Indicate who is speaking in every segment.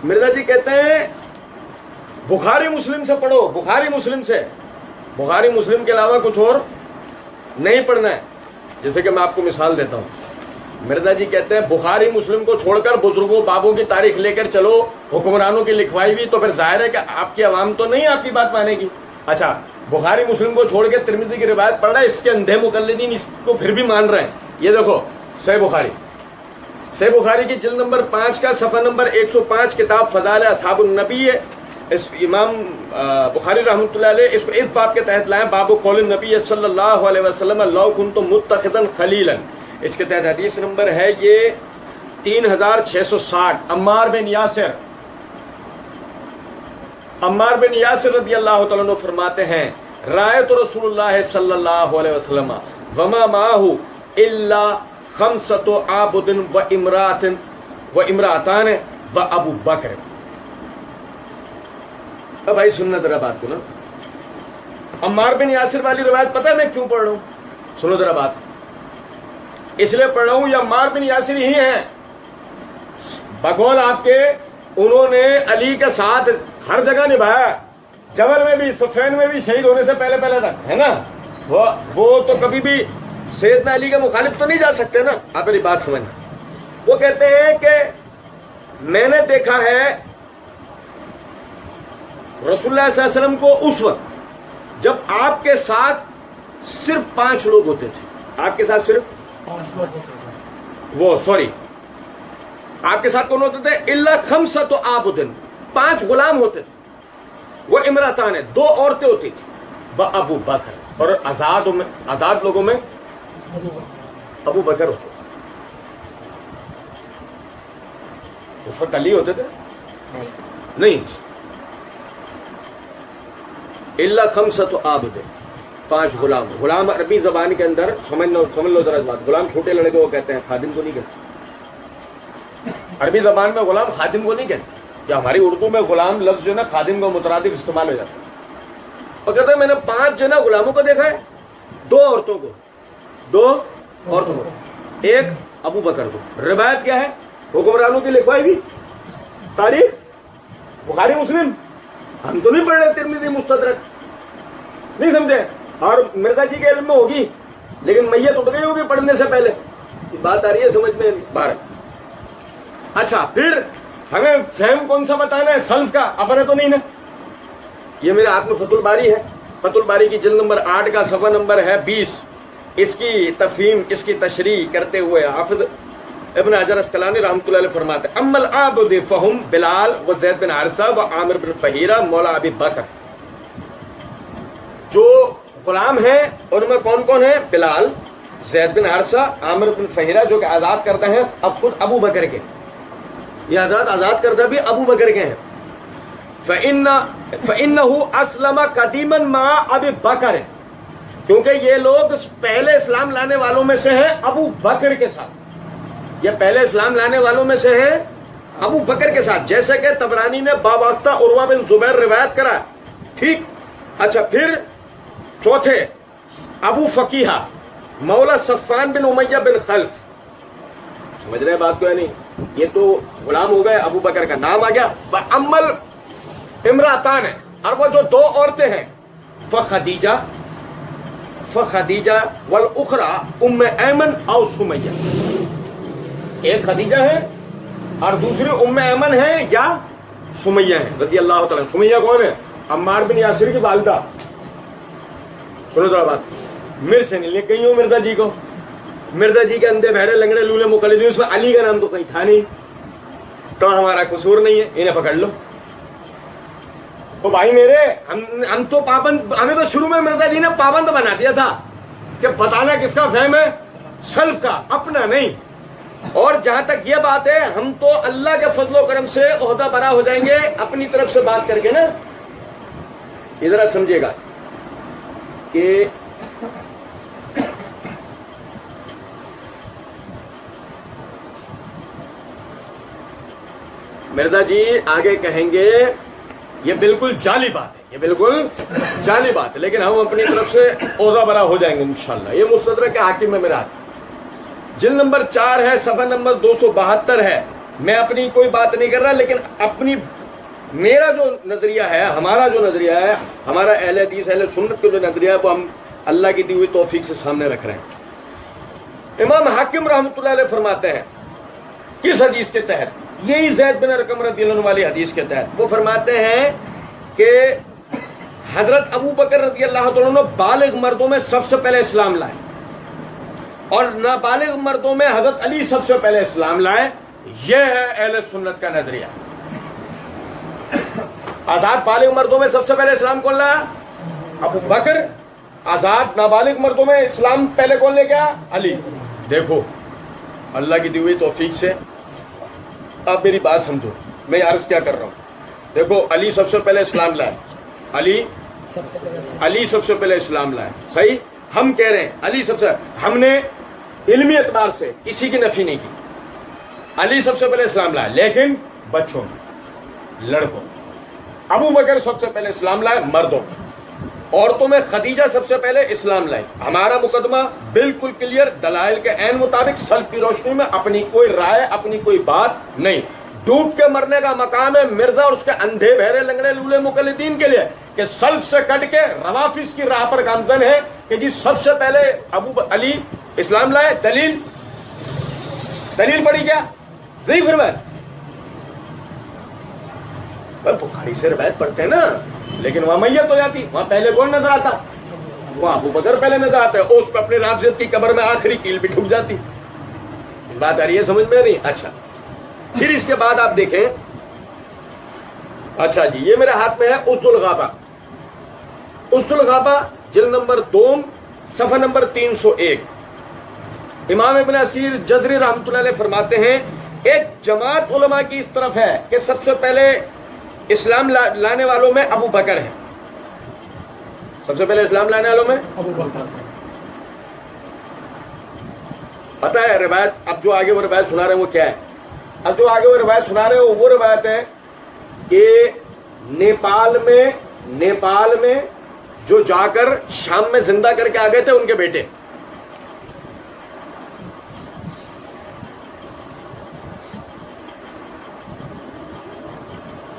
Speaker 1: مرزا جی کہتے ہیں بخاری مسلم سے پڑھو، بخاری مسلم سے، بخاری مسلم کے علاوہ کچھ اور نہیں پڑھنا ہے. جیسے کہ میں آپ کو مثال دیتا ہوں، مرزا جی کہتے ہیں بخاری مسلم کو چھوڑ کر بزرگوں بابوں کی تاریخ لے کر چلو، حکمرانوں کی لکھوائی ہوئی، تو پھر ظاہر ہے کہ آپ کی عوام تو نہیں آپ کی بات مانے گی. اچھا بخاری مسلم کو چھوڑ کے ترمذی کی روایت پڑھ رہا ہے، اس کے اندھے مقلدین اس کو پھر بھی مان رہے ہیں. یہ دیکھو صحیح بخاری کی جلد نمبر 5 کا صفحہ نمبر 105 کتاب فضائل اصحاب النبی ہے. اس امام بخاری رحمۃ اللہ علیہ اس کو اس باب کے تحت لائیں، باب قول النبی صلی اللہ علیہ وسلم لو کنت متخذا خلیلا. اس کے تحت حدیث نمبر ہے یہ 3660. عمار بن یاسر رضی اللہ تعالیٰ عنہ فرماتے ہیں رأیت رسول اللہ صلی اللہ علیہ وسلم وما معه الا 5 عابد و امراتان و ابو بکر. اب بھائی سننا ذرا بات کو نا، عمار بن یاسر والی روایت پتہ ہے میں کیوں پڑھ رہا ہوں؟ سنو ذرا بات. اس لیے پڑھ رہا ہوں یہ عمار بن یاسر ہی ہیں بقول آپ کے، انہوں نے علی کے ساتھ ہر جگہ نبھایا، جبل میں بھی، صفین میں بھی، شہید ہونے سے پہلے تک، ہے نا. وہ تو کبھی بھی سیدنا علی کے مخالف تو نہیں جا سکتے نا. آپ میری بات سمجھنا. وہ کہتے ہیں کہ میں نے دیکھا ہے رسول اللہ صلی اللہ علیہ وسلم کو اس وقت جب آپ کے ساتھ صرف 5 لوگ ہوتے تھے. آپ کے ساتھ صرف آپ کے ساتھ کون ہوتے تھے؟ الا 5 عابد، 5 غلام ہوتے تھے. وہ امراتان، 2 عورتیں ہوتی تھی. ابو بکر، اور آزاد لوگوں میں ابو بکر ہوتے تھے. اس وقت علی ہوتے تھے نہیں. الا 5 عابد، 5 غلام عربی زبان کے اندر سمجھ لو ذرا بات. غلام چھوٹے لڑکے کو کہتے ہیں، خادم کو نہیں کہتے. عربی زبان میں غلام خادم کو نہیں کہتے. یا ہماری اردو میں غلام لفظ جو ہے نا خادم کا مترادف استعمال ہو جاتا ہے. اور کہتے ہیں میں نے 5 جو ہے نا غلاموں کو دیکھا ہے، 2 عورتوں کو، 1 ابو بکر کو. روایت کیا ہے؟ حکمرانوں کی لکھوائی بھی، تاریخ بخاری مسلم. ہم تو نہیں پڑھ رہے ترمذی مستدرک، نہیں سمجھے. اور مرزا جی کے علم میں ہوگی لیکن میت اٹھ گئی ہوگی پڑھنے سے پہلے. بات آ رہی ہے سمجھ میں بار. اچھا پھر ہمیں فہم کون سا بتانا ہے؟ سلف کا اپنا تو نہیں نا. یہ میرے ہاتھ میں فتح الباری ہے، فتح الباری کی جلد نمبر 8 کا صفحہ نمبر ہے 20. اس کی تفہیم، اس کی تشریح کرتے ہوئے حافظ ابن حجر اسقلانی رحمۃ اللہ علیہ فرماتے ہیں اما العابد فہم بلال و زید بن حارثہ و عامر بن فہیرہ مولا ابی بکر. جو غلام ہیں ان میں کون کون ہیں؟ بلال، زید بن حارثہ، عامر بن فہیرہ جو کہ آزاد کرتے ہیں اب خود ابو بکر کے. یہ آزاد کردہ بھی ابو بکر کے ہیں. فَإِنَّهُ أَسْلَمَ قَدِيمًا مَعَ أَبِي بَكْرٍ، کیونکہ یہ لوگ پہلے اسلام لانے والوں میں سے ہیں ابو بکر کے ساتھ. یہ پہلے اسلام لانے والوں میں سے ہیں ابو بکر کے ساتھ، جیسے کہ طبرانی نے باباستہ عروہ بن زبیر روایت کرا. ٹھیک. اچھا پھر چوتھے ابو فقیہ مولا صفان بن امیہ بن خلف. سمجھ رہے ہیں بات کو یا نہیں؟ یہ تو غلام ہو گئے، ابو بکر کا نام آ گیا. عمل امراتان ہے، اور وہ جو 2 عورتیں ہیں فخدیجہ والاخرى ام ایمن او سمیہ. ایک خدیجہ ہے اور دوسری ام ایمن ہے یا سمیہ ہے رضی اللہ تعالیٰ. سمیہ کون ہے؟ عمار بن یاسر کی والدہ. سنو ذرا بات. مر سے نہیں لے گئی ہوں مرزا جی کو. مرزا جی کے اندھے بہرے لنگڑے لولے مقلدین، اس میں علی کا نام تو کہیں تھا نہیں، تو ہمارا قصور نہیں ہے، انہیں پکڑ لو. تو بھائی میرے ہم تو پابند، ہمیں تو شروع میں مرزا جی نے پابند بنا دیا تھا کہ بتانا کس کا فہم ہے؟ سلف کا، اپنا نہیں. اور جہاں تک یہ بات ہے ہم تو اللہ کے فضل و کرم سے عہدہ برا ہو جائیں گے اپنی طرف سے بات کر کے نا. یہ ذرا سمجھے گا کہ مرزا جی آگے کہیں گے یہ بالکل جعلی بات ہے، یہ بالکل جعلی بات ہے، لیکن ہم اپنی طرف سے عہدہ برا ہو جائیں گے انشاءاللہ. یہ مستدرک حاکم میں میرا جلد نمبر 4 ہے، صفحہ نمبر 272 ہے. میں اپنی کوئی بات نہیں کر رہا، لیکن اپنی میرا جو نظریہ ہے، ہمارا جو نظریہ ہے، ہمارا اہل حدیث اہل سنت کا جو نظریہ ہے، وہ ہم اللہ کی دی ہوئی توفیق سے سامنے رکھ رہے ہیں۔ امام حاکم رحمۃ اللہ علیہ فرماتے ہیں کس حدیث کے تحت، یہی زید بن ارقم رضی اللہ عنہ والی حدیث کے تحت، وہ فرماتے ہیں کہ حضرت ابو بکر رضی اللہ تعالیٰ عنہ بالغ مردوں میں سب سے پہلے اسلام لائے، اور نابالغ مردوں میں حضرت علی سب سے پہلے اسلام لائے۔ یہ ہے اہل سنت کا نظریہ۔ آزاد بالغ مردوں میں سب سے پہلے اسلام کون لایا؟ ابو بکر۔ آزاد نابالغ مردوں میں اسلام پہلے کون لے گیا؟ علی۔ دیکھو اللہ کی دی ہوئی توفیق سے آپ میری بات سمجھو، میں عرض کیا کر رہا ہوں۔ دیکھو علی سب سے پہلے اسلام لائے، علی سب سے پہلے اسلام لائے، صحیح؟ ہم کہہ رہے ہیں علی سب سے، ہم نے علمی اعتبار سے کسی کی نفی نہیں کی، علی سب سے پہلے اسلام لائے، لیکن بچوں میں، لڑکوں میں ابو بکر سب سے پہلے اسلام لائے، مردوں میں، عورتوں میں خدیجہ سب سے پہلے اسلام لائے۔ ہمارا مقدمہ بالکل کلیئر، دلائل کے عین مطابق، سلف کی روشنی میں، اپنی کوئی رائے، اپنی کوئی بات نہیں۔ ڈوب کے مرنے کا مقام ہے مرزا اور اس کے اندھے بہرے لنگڑے لولے مقلدین کے لیے کہ سلف سے کٹ کے روافظ کی راہ پر گامزن ہے کہ جی سب سے پہلے علی اسلام لائے۔ دلیل پڑی کیا؟ ضعیف روایت، بخاری سے روایت پڑھتے ہیں نا، لیکن وہاں میت ہو جاتی، وہاں پہلے کون نظر آتا؟ وہاں ابو بکر پہلے نظر آتا ہے، اس پہ اپنے رافضیت کی قبر میں آخری کیل بھی ٹھک جاتی۔ بات آ رہی ہے سمجھ میں نہیں؟ اچھا، پھر اس کے بعد آپ دیکھیں، اچھا جی یہ میرے ہاتھ میں ہے اسد الغابہ، اسد الغابہ جلد نمبر 2 صفحہ نمبر 301۔ امام ابن اسیر جزری رحمۃ اللہ علیہ فرماتے ہیں ایک جماعت علماء کی اس طرف ہے کہ سب سے پہلے اسلام لانے والوں میں ابو بکر ہے، سب سے پہلے اسلام لانے والوں میں ابو بکر۔ پتا ہے روایت، اب جو آگے وہ روایت سنا رہے ہیں وہ کیا ہے؟ اب جو آگے وہ روایت سنا رہے ہیں وہ روایت ہے کہ نیپال میں جو جا کر شام میں زندہ کر کے آ گئے تھے ان کے بیٹے،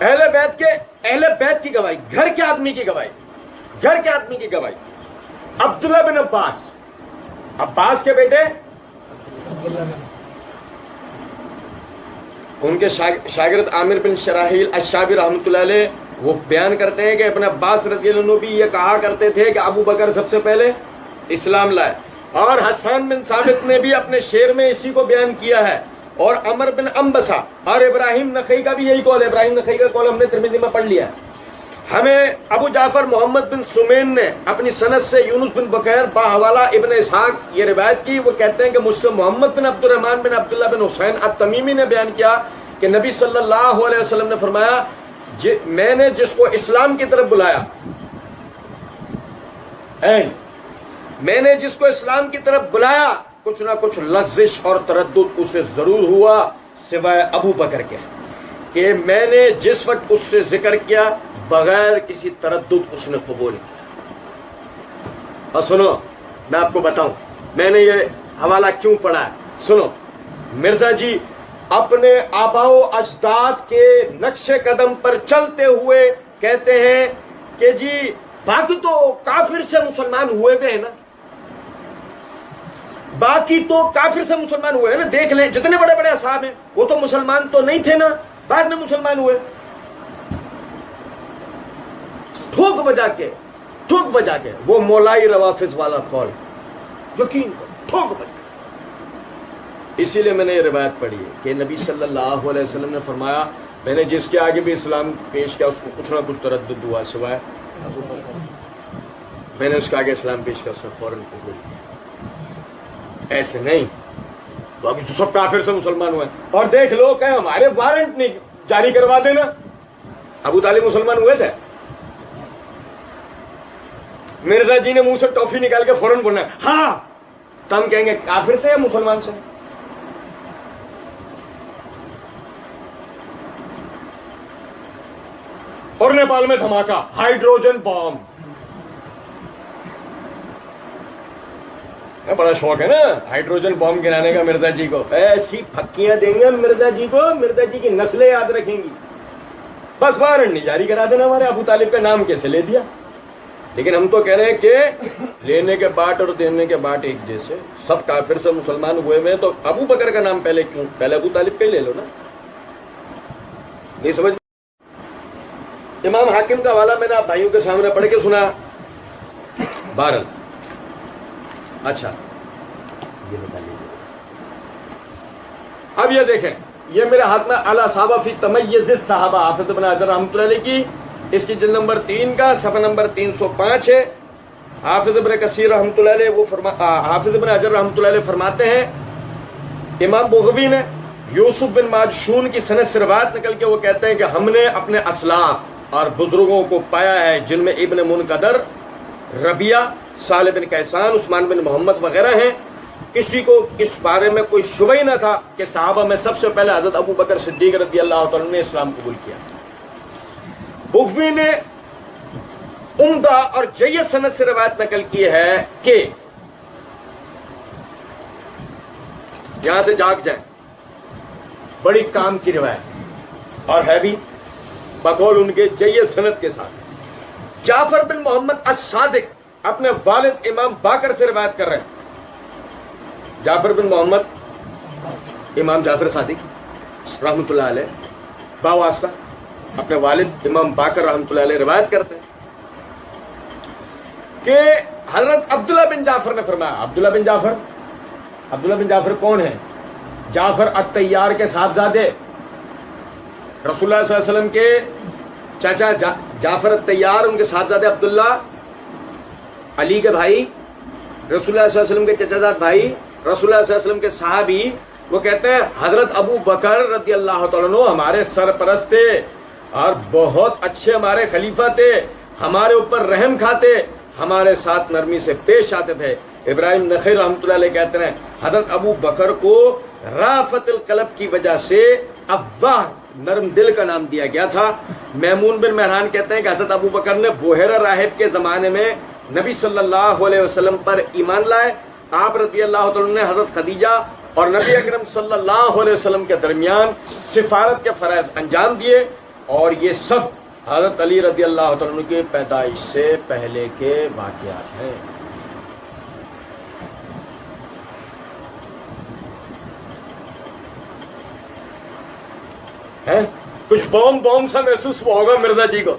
Speaker 1: اہل بیت کی گواہی، گھر کے آدمی کی گواہی، عبداللہ بن عباس کے بیٹے، ان کے شاگرد عامر بن شراحیل الشعبی رحمۃ اللہ علیہ وہ بیان کرتے ہیں کہ ابن عباس رضی اللہ عنہ بھی یہ کہا کرتے تھے کہ ابو بکر سب سے پہلے اسلام لائے، اور حسان بن ثابت نے بھی اپنے شعر میں اسی کو بیان کیا ہے، اور عمر بن انبسا اور ابراہیم نخعی کا بھی یہی قول ہے۔ ابراہیم نخعی کا قول ہم نے ترمذی میں پڑھ لیا ہے۔ ہمیں ابو جعفر محمد بن سمین نے اپنی سند سے یونس بن بکیر باحوالہ ابن اسحاق یہ روایت کی، وہ کہتے ہیں کہ مجھ سے محمد بن عبد الرحمن بن عبداللہ بن حسین التمیمی نے بیان کیا کہ نبی صلی اللہ علیہ وسلم نے فرمایا میں نے جس کو اسلام کی طرف بلایا، میں نے جس کو اسلام کی طرف بلایا کچھ نہ کچھ لغزش اور تردد اسے ضرور ہوا سوائے ابو بکر کے، کہ میں نے جس وقت اس سے ذکر کیا بغیر کسی تردد اس نے قبول کیا۔ اور سنو میں آپ کو بتاؤں میں نے یہ حوالہ کیوں پڑھا ہے، سنو مرزا جی اپنے آباء و اجداد کے نقش قدم پر چلتے ہوئے کہتے ہیں کہ جی باقی تو کافر سے مسلمان ہوئے ہوئے ہیں نا، باقی تو کافر سے مسلمان ہوئے ہیں نا، دیکھ لیں جتنے بڑے بڑے اصحاب ہیں وہ تو مسلمان تو نہیں تھے نا، بعد میں مسلمان ہوئے۔ ٹھوک بجا کے وہ مولائی روافظ والا قول یقین ٹھوک بجا۔ اسی لیے میں نے یہ روایت پڑھی ہے کہ نبی صلی اللہ علیہ وسلم نے فرمایا میں نے جس کے آگے بھی اسلام پیش کیا اس کو کچھ نہ کچھ تردد ہوا سوائے میں نے اس کے آگے اسلام پیش کیا اس نے فوراً قبول کیا۔ ایسے نہیں باقی تو سب کافر سے مسلمان ہوئے، اور دیکھ لو کہ ہمارے وارنٹ نہیں جاری کروا دینا، ابو طالب مسلمان ہوئے تھے، مرزا جی نے منہ سے ٹافی نکال کے فوراً بولنا ہاں، تو ہم کہیں گے کافر سے یا مسلمان سے؟ اور نیپال میں دھماکہ ہائیڈروجن بام، بڑا شوق ہے نا ہائیڈروجن بم گرانے کا مرزا جی کو، ایسی پھکیاں دیں گے مرزا جی کو، مرزا جی کی نسلیں یاد رکھیں گی. بس وارنٹ نہیں جاری کرا دینا ہمارے ابو طالب کا نام کیسے لے دیا. لیکن ہم تو کہہ رہے ہیں کہ لینے کے باٹ اور دینے کے باٹ ایک جیسے، سب کافر سے مسلمان ہوئے میں تو ابو بکر کا نام پہلے کیوں؟ پہلے ابو طالب کا ہی لے لو نا. نہیں سمجھ. امام حاکم کا حوالہ میں نے آپ بھائیوں کے سامنے پڑھ کے سنا. بہرحال اچھا یہ بتا لیجیے. اب یہ دیکھیں، یہ میرے ہاتھ میں اعلیٰ صحابہ فی تمیز الصحابہ حافظ ابن حجر رحمۃ اللہ علیہ کی، اس کی جلد نمبر 3 کا صفحہ نمبر 305 ہے. حافظ ابن کثیر رحمۃ اللہ علیہ حافظ ابن حجر رحمۃ اللہ علیہ فرماتے ہیں، امام بغوی نے یوسف بن ماجشون کی سند سے روایت نکل کے وہ کہتے ہیں کہ ہم نے اپنے اسلاف اور بزرگوں کو پایا ہے جن میں ابن منقدر، ربیہ، صالح بن کیسان، عثمان بن محمد وغیرہ ہیں. کسی کو اس بارے میں کوئی شبہ ہی نہ تھا کہ صحابہ میں سب سے پہلے حضرت ابو بکر صدیق رضی اللہ تعالیٰ نے اسلام قبول کیا. بغوی نے عمدہ اور جید سند سے روایت نقل کی ہے کہ یہاں سے جاگ جائیں، بڑی کام کی روایت اور ہے بھی بقول ان کے جید سند کے ساتھ. جعفر بن محمد الصادق اپنے والد امام باقر سے روایت کر رہے ہیں. جعفر بن محمد امام جعفر صادق رحمۃ اللہ علیہ باواسطہ اپنے والد امام باقر رحمۃ اللہ علیہ روایت کرتے ہیں کہ حضرت عبداللہ بن جعفر نے فرمایا. عبداللہ بن جعفر کون ہے؟ جعفر الطیار کے صاحبزادے، رسول اللہ صلی اللہ علیہ وسلم کے چاچا جعفر الطیار، ان کے صاحبزادے عبداللہ، علی کے بھائی، رسول اللہ صلی اللہ علیہ وسلم کے چچا زاد بھائی، رسول اللہ صلی اللہ علیہ وسلم کے صحابی. وہ کہتے ہیں حضرت ابو بکر رضی اللہ تعالیٰ عنہ ہمارے سرپرست تھے اور بہت اچھے ہمارے خلیفہ تھے، ہمارے اوپر رحم کھاتے، ہمارے ساتھ نرمی سے پیش آتے تھے. ابراہیم نخعی رحمۃ اللہ علیہ کہتے ہیں حضرت ابو بکر کو رافت القلب کی وجہ سے ابواہ، نرم دل کا نام دیا گیا تھا. میمون بن مہران کہتے ہیں کہ حضرت ابو بکر نے بحیرہ راہب کے زمانے میں نبی صلی اللہ علیہ وسلم پر ایمان لائے. آپ رضی اللہ تعالیٰ نے حضرت خدیجہ اور نبی اکرم صلی اللہ علیہ وسلم کے درمیان سفارت کے فرائض انجام دیے، اور یہ سب حضرت علی رضی اللہ تعالیٰ کی پیدائش سے پہلے کے واقعات ہیں. کچھ بوم سا محسوس ہوا ہوگا مرزا جی کو.